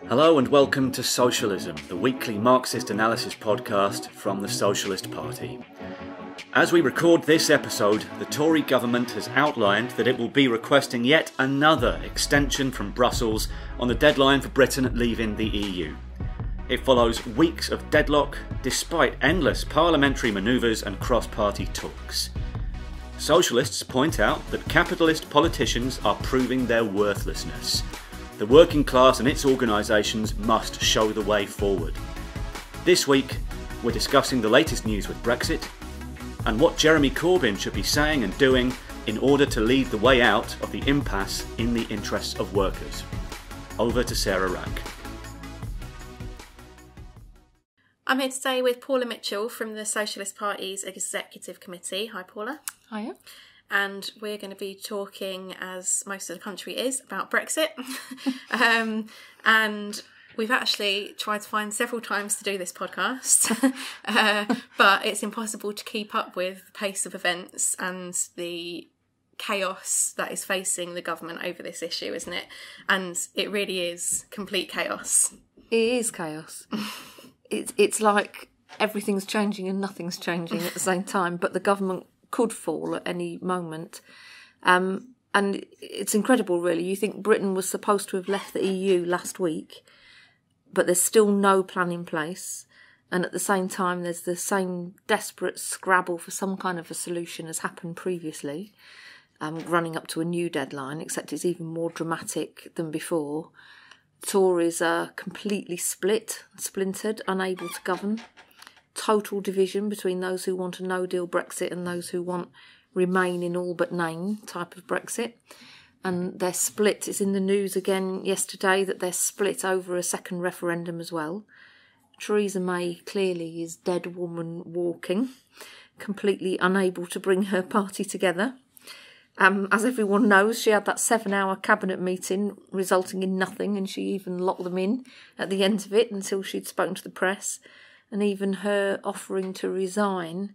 Hello and welcome to Socialism, the weekly Marxist analysis podcast from the Socialist Party. As we record this episode, the Tory government has outlined that it will be requesting yet another extension from Brussels on the deadline for Britain leaving the EU. It follows weeks of deadlock, despite endless parliamentary manoeuvres and cross-party talks. Socialists point out that capitalist politicians are proving their worthlessness. The working class and its organisations must show the way forward. This week, we're discussing the latest news with Brexit and what Jeremy Corbyn should be saying and doing in order to lead the way out of the impasse in the interests of workers. Over to Sarah Rack. I'm here today with Paula Mitchell from the Socialist Party's Executive Committee. Hi, Paula. Hiya. And we're going to be talking, as most of the country is, about Brexit. And we've actually tried to find several times to do this podcast, but it's impossible to keep up with the pace of events and the chaos that is facing the government over this issue, isn't it? And it really is complete chaos. It is chaos. It's like everything's changing and nothing's changing at the same time, but the government could fall at any moment. And it's incredible, really. You think Britain was supposed to have left the EU last week, but there's still no plan in place. And at the same time, there's the same desperate scrabble for some kind of a solution as happened previously, running up to a new deadline, except it's even more dramatic than before. Tories are completely splintered, unable to govern. Total division between those who want a no-deal Brexit and those who want remain in all but name type of Brexit. And they're split. It's in the news again yesterday that they're split over a second referendum as well. Theresa May clearly is dead woman walking, completely unable to bring her party together. As everyone knows, she had that 7-hour cabinet meeting resulting in nothing, and she even locked them in at the end of it until she'd spoken to the press. And even her offering to resign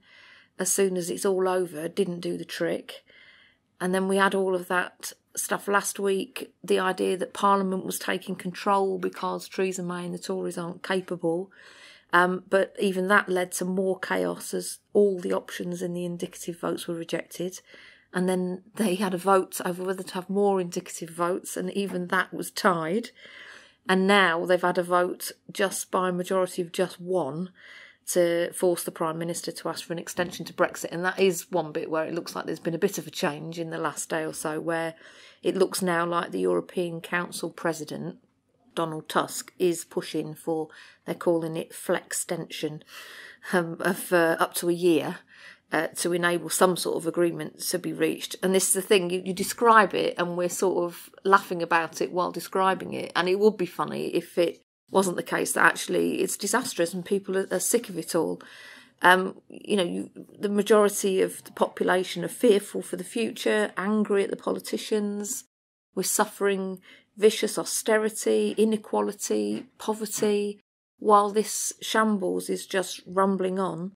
as soon as it's all over didn't do the trick. And then we had all of that stuff last week, the idea that Parliament was taking control because Theresa May and the Tories aren't capable. But even that led to more chaos as all the options in the indicative votes were rejected. And then they had a vote over whether to have more indicative votes, and even that was tied. And now they've had a vote just by a majority of just one to force the Prime Minister to ask for an extension to Brexit. And that is one bit where it looks like there's been a bit of a change in the last day or so, where it looks now like the European Council President, Donald Tusk, is pushing for, they're calling it flextension, of up to a year. To enable some sort of agreement to be reached. And this is the thing, you describe it and we're sort of laughing about it while describing it. And it would be funny if it wasn't the case that actually it's disastrous and people are sick of it all. The majority of the population are fearful for the future, angry at the politicians. We're suffering vicious austerity, inequality, poverty, while this shambles is just rumbling on.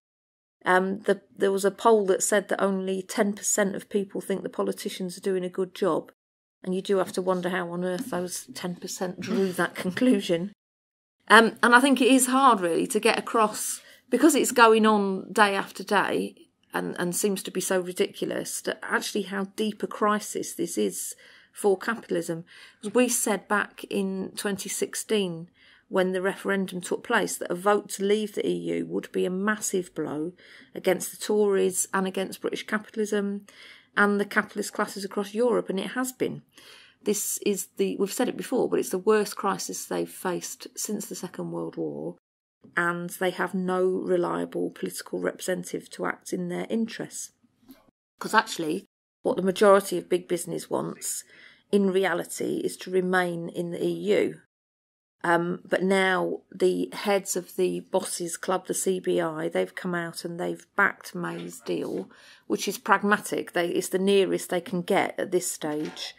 There was a poll that said that only 10% of people think the politicians are doing a good job. And you do have to wonder how on earth those 10% drew that conclusion. And I think it is hard, really, to get across, because it's going on day after day and seems to be so ridiculous, that actually how deep a crisis this is for capitalism. As we said back in 2016, when the referendum took place, that a vote to leave the EU would be a massive blow against the Tories and against British capitalism and the capitalist classes across Europe, and it has been. This is we've said it before, but it's the worst crisis they've faced since the Second World War, and they have no reliable political representative to act in their interests. Because actually, what the majority of big business wants, in reality, is to remain in the EU. But now the heads of the bosses club, the CBI, they've come out and they've backed May's deal, which is pragmatic. It's the nearest they can get at this stage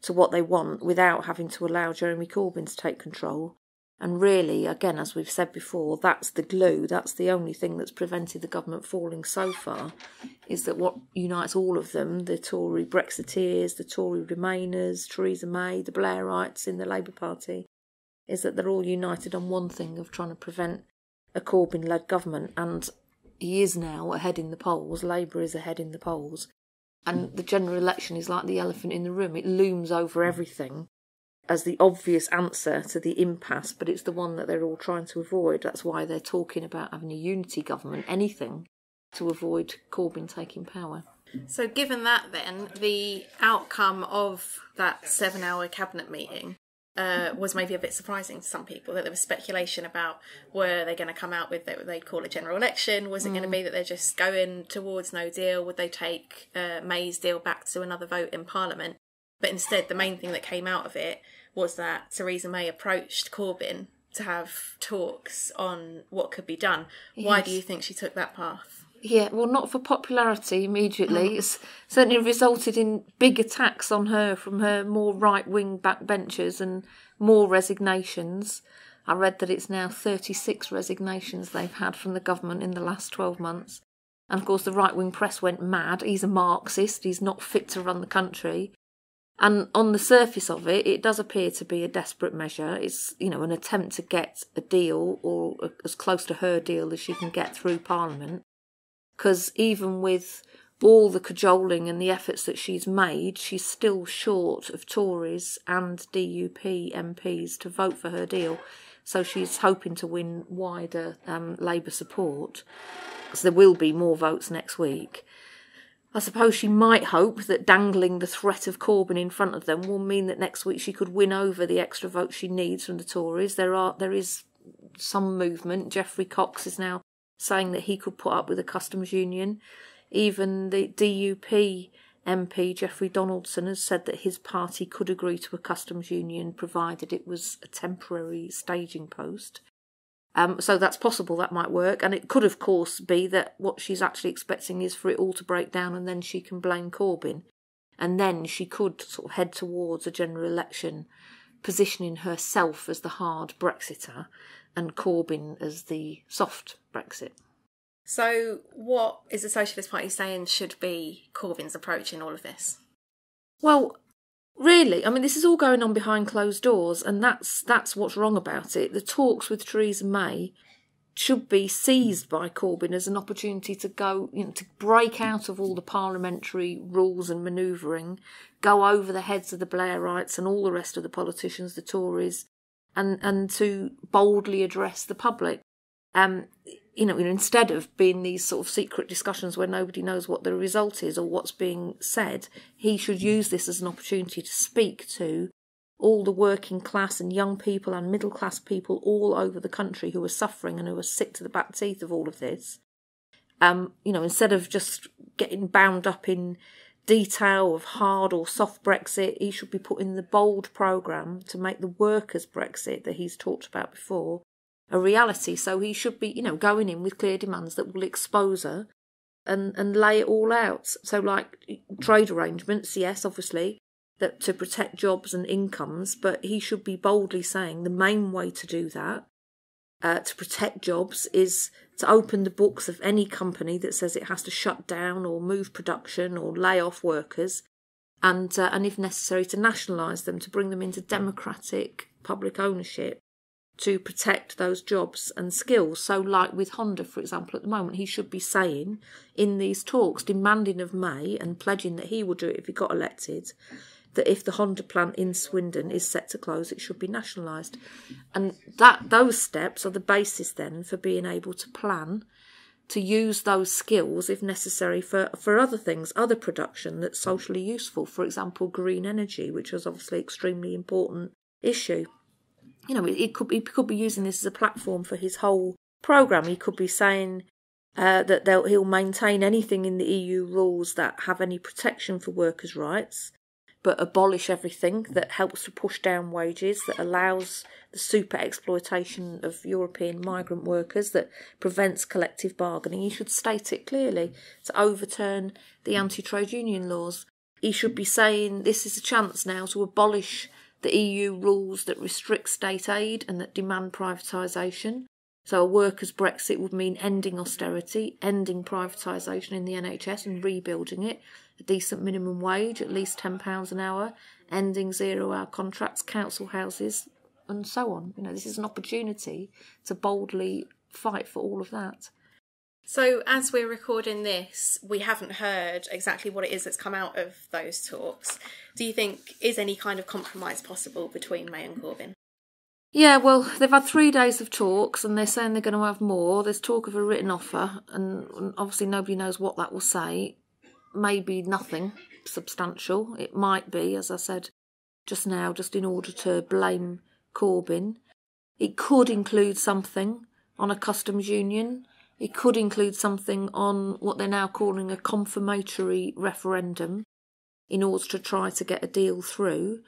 to what they want without having to allow Jeremy Corbyn to take control. And really, again, as we've said before, that's the glue. That's the only thing that's prevented the government falling so far, is that what unites all of them, the Tory Brexiteers, the Tory Remainers, Theresa May, the Blairites in the Labour Party, is that they're all united on one thing of trying to prevent a Corbyn-led government, and he is now ahead in the polls. Labour is ahead in the polls. And the general election is like the elephant in the room. It looms over everything as the obvious answer to the impasse, but it's the one that they're all trying to avoid. That's why they're talking about having a unity government, anything to avoid Corbyn taking power. So given that then, the outcome of that 7-hour cabinet meeting was maybe a bit surprising to some people, that there was speculation about were they going to come out with what they'd call a general election, was it going to be that they're just going towards no deal, would they take May's deal back to another vote in Parliament? But instead the main thing that came out of it was that Theresa May approached Corbyn to have talks on what could be done. Yes. Why do you think she took that path? Yeah, well, not for popularity immediately. It's certainly resulted in big attacks on her from her more right-wing backbenchers and more resignations. I read that it's now 36 resignations they've had from the government in the last 12 months. And of course the right-wing press went mad. He's a Marxist, he's not fit to run the country. And on the surface of it, it does appear to be a desperate measure. It's, an attempt to get a deal, or as close to her deal as she can get through Parliament. Because even with all the cajoling and the efforts that she's made, she's still short of Tories and DUP MPs to vote for her deal. So she's hoping to win wider Labour support, because there will be more votes next week. I suppose she might hope that dangling the threat of Corbyn in front of them will mean that next week she could win over the extra votes she needs from the Tories. There is some movement. Geoffrey Cox is now saying that he could put up with a customs union. Even the DUP MP, Geoffrey Donaldson, has said that his party could agree to a customs union provided it was a temporary staging post. So that's possible, that might work. And it could, of course, be that what she's actually expecting is for it all to break down and then she can blame Corbyn. And then she could sort of head towards a general election, positioning herself as the hard Brexiter and Corbyn as the soft Brexit. So what is the Socialist Party saying should be Corbyn's approach in all of this? Well, really, this is all going on behind closed doors, and that's what's wrong about it. The talks with Theresa May should be seized by Corbyn as an opportunity to go, to break out of all the parliamentary rules and manoeuvring, go over the heads of the Blairites and all the rest of the politicians, the Tories, and to boldly address the public. Instead of being these sort of secret discussions where nobody knows what the result is or what's being said, he should use this as an opportunity to speak to all the working class and young people and middle class people all over the country who are suffering and who are sick to the back teeth of all of this. Instead of just getting bound up in detail of hard or soft Brexit, he should be putting the bold programme to make the workers' Brexit that he's talked about before a reality. So he should be, going in with clear demands that will expose her and lay it all out. So like trade arrangements, yes, obviously, that to protect jobs and incomes, but he should be boldly saying the main way to do that, to protect jobs, is to open the books of any company that says it has to shut down or move production or lay off workers, and if necessary to nationalise them, to bring them into democratic public ownership, to protect those jobs and skills. So like with Honda, for example, at the moment, he should be saying in these talks, demanding of May and pledging that he will do it if he got elected, that if the Honda plant in Swindon is set to close, it should be nationalised. And those steps are the basis then for being able to plan to use those skills, if necessary, for other things, other production that's socially useful. For example, green energy, which is obviously an extremely important issue. He could be using this as a platform for his whole programme. He could be saying that he'll maintain anything in the EU rules that have any protection for workers' rights, but abolish everything that helps to push down wages, that allows the super exploitation of European migrant workers, that prevents collective bargaining. He should state it clearly, to overturn the anti-trade union laws. He should be saying this is a chance now to abolish the EU rules that restrict state aid and that demand privatisation. So a workers' Brexit would mean ending austerity, ending privatisation in the NHS and rebuilding it, a decent minimum wage, at least £10 an hour, ending 0-hour contracts, council houses, and so on. This is an opportunity to boldly fight for all of that. So as we're recording this, we haven't heard exactly what it is that's come out of those talks. Do you think, is any kind of compromise possible between May and Corbyn? Yeah, well, they've had 3 days of talks and they're saying they're going to have more. There's talk of a written offer and obviously nobody knows what that will say. Maybe nothing substantial. It might be, as I said just now, just in order to blame Corbyn. It could include something on a customs union. It could include something on what they're now calling a confirmatory referendum in order to try to get a deal through.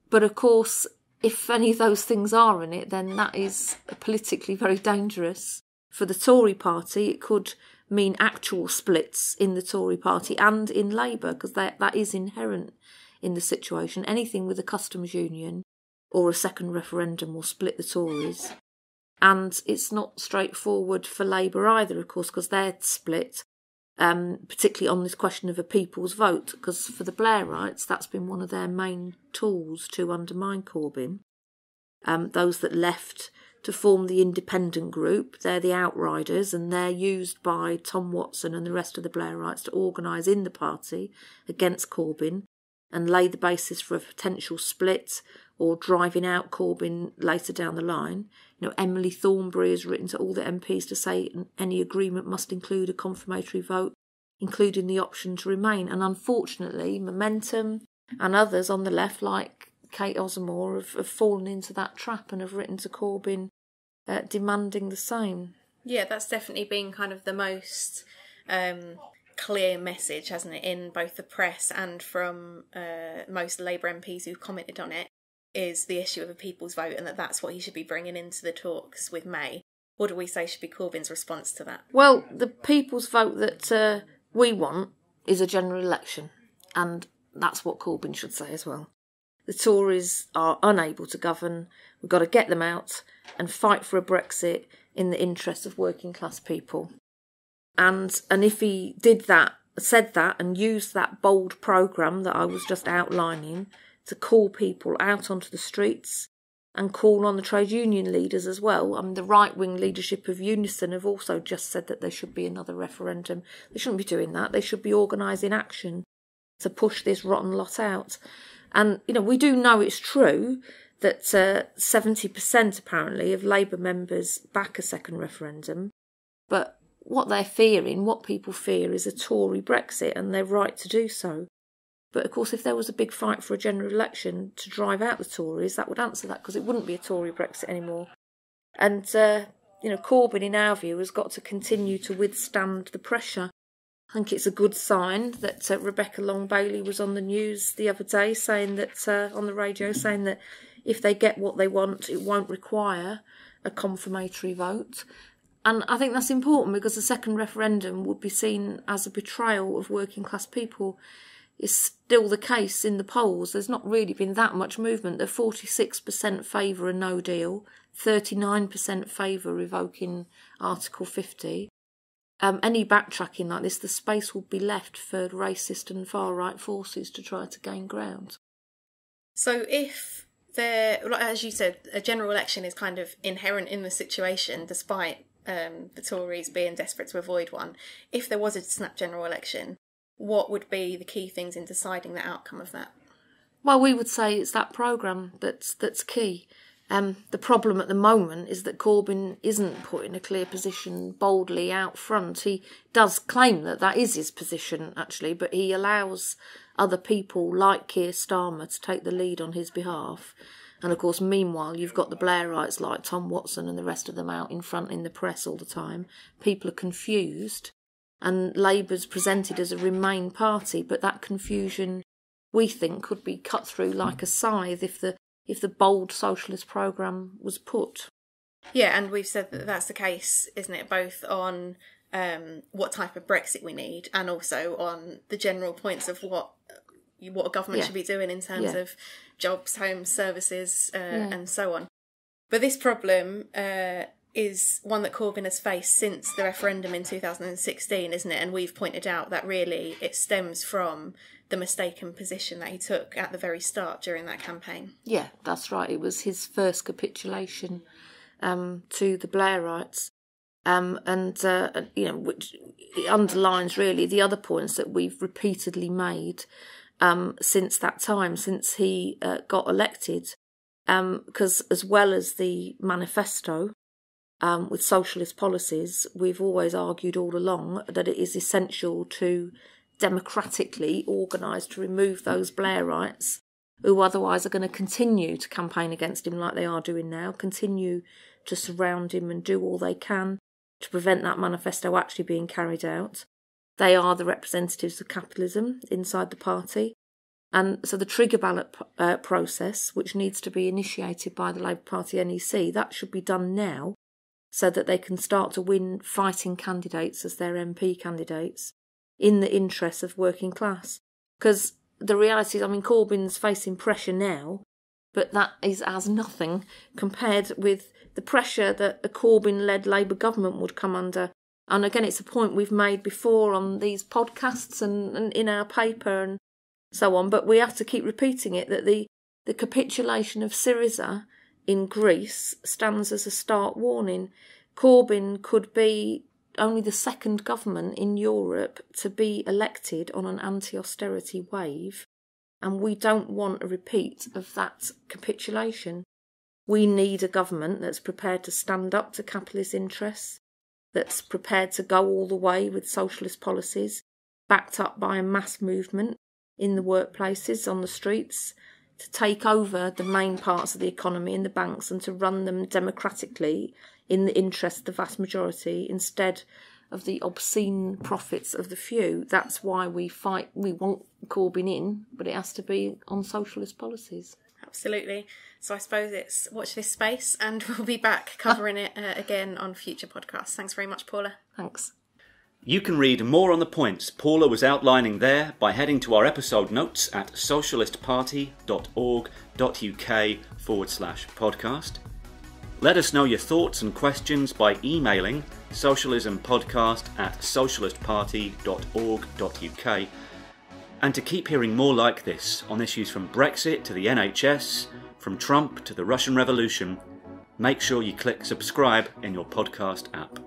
But of course, if any of those things are in it, then that is politically very dangerous. For the Tory party, it could mean actual splits in the Tory party and in Labour, because that is inherent in the situation. Anything with a customs union or a second referendum will split the Tories. And it's not straightforward for Labour either, of course, because they're split, particularly on this question of a people's vote, because for the Blairites, that's been one of their main tools to undermine Corbyn. Those that left to form the independent group, they're the outriders, and they're used by Tom Watson and the rest of the Blairites to organise in the party against Corbyn and lay the basis for a potential split or driving out Corbyn later down the line. Emily Thornberry has written to all the MPs to say any agreement must include a confirmatory vote, including the option to remain. And unfortunately, Momentum and others on the left, like Kate Osamore, have fallen into that trap and have written to Corbyn demanding the same. Yeah, that's definitely been kind of the most clear message, hasn't it, in both the press and from most Labour MPs who've commented on it, is the issue of a people's vote, and that's what he should be bringing into the talks with May. What do we say should be Corbyn's response to that? Well, the people's vote that we want is a general election, and that's what Corbyn should say as well. The Tories are unable to govern. We've got to get them out and fight for a Brexit in the interests of working class people. And if he did that, said that, and used that bold programme that I was just outlining to call people out onto the streets and call on the trade union leaders as well. The right-wing leadership of Unison have also just said that there should be another referendum. They shouldn't be doing that. They should be organising action to push this rotten lot out. And, we do know it's true that 70% apparently of Labour members back a second referendum. But what they're fearing, what people fear, is a Tory Brexit, and they're right to do so. But of course, if there was a big fight for a general election to drive out the Tories, that would answer that, because it wouldn't be a Tory Brexit anymore. And, Corbyn, in our view, has got to continue to withstand the pressure. I think it's a good sign that Rebecca Long-Bailey was on the news the other day saying that, on the radio, saying that if they get what they want, it won't require a confirmatory vote. And I think that's important, because a second referendum would be seen as a betrayal of working class people. It's still the case in the polls. There's not really been that much movement. They're 46% favour a no deal, 39% favour revoking Article 50. Any backtracking like this, the space will be left for racist and far-right forces to try to gain ground. So if there, as you said, a general election is kind of inherent in the situation, despite the Tories being desperate to avoid one. If there was a snap general election, what would be the key things in deciding the outcome of that? Well, we would say it's that programme that's key. The problem at the moment is that Corbyn isn't putting a clear position boldly out front. He does claim that is his position, actually, but he allows other people like Keir Starmer to take the lead on his behalf. And of course, meanwhile, you've got the Blairites like Tom Watson and the rest of them out in front in the press all the time. People are confused. And Labour's presented as a Remain party, but that confusion, we think, could be cut through like a scythe if the bold socialist programme was put. Yeah, and we've said that that's the case, isn't it, both on what type of Brexit we need and also on the general points of what a government should be doing in terms of jobs, homes, services, and so on. But this problem is one that Corbyn has faced since the referendum in 2016, isn't it? And we've pointed out that really it stems from the mistaken position that he took at the very start during that campaign. Yeah, that's right. It was his first capitulation to the Blairites. Which underlines really the other points that we've repeatedly made since that time, since he got elected. Because as well as the manifesto with socialist policies, we've always argued all along that it is essential to democratically organise to remove those Blairites who otherwise are going to continue to campaign against him like they are doing now, continue to surround him and do all they can to prevent that manifesto actually being carried out. They are the representatives of capitalism inside the party. And so the trigger ballot process, which needs to be initiated by the Labour Party NEC, that should be done now so that they can start to win fighting candidates as their MP candidates in the interests of working class. Because the reality is, Corbyn's facing pressure now, but that is as nothing compared with the pressure that a Corbyn-led Labour government would come under. And again, it's a point we've made before on these podcasts and in our paper and so on, but we have to keep repeating it, that the capitulation of Syriza in Greece stands as a stark warning. Corbyn could be only the second government in Europe to be elected on an anti-austerity wave, and we don't want a repeat of that capitulation. We need a government that's prepared to stand up to capitalist interests, that's prepared to go all the way with socialist policies, backed up by a mass movement in the workplaces, on the streets, to take over the main parts of the economy and the banks and to run them democratically in the interest of the vast majority instead of the obscene profits of the few. That's why we fight. We want Corbyn in, but it has to be on socialist policies. Absolutely. So I suppose it's watch this space, and we'll be back covering it again on future podcasts. Thanks very much, Paula. Thanks. You can read more on the points Paula was outlining there by heading to our episode notes at socialistparty.org.uk/podcast. Let us know your thoughts and questions by emailing socialismpodcast@socialistparty.org.uk. And to keep hearing more like this on issues from Brexit to the NHS, from Trump to the Russian Revolution, make sure you click subscribe in your podcast app.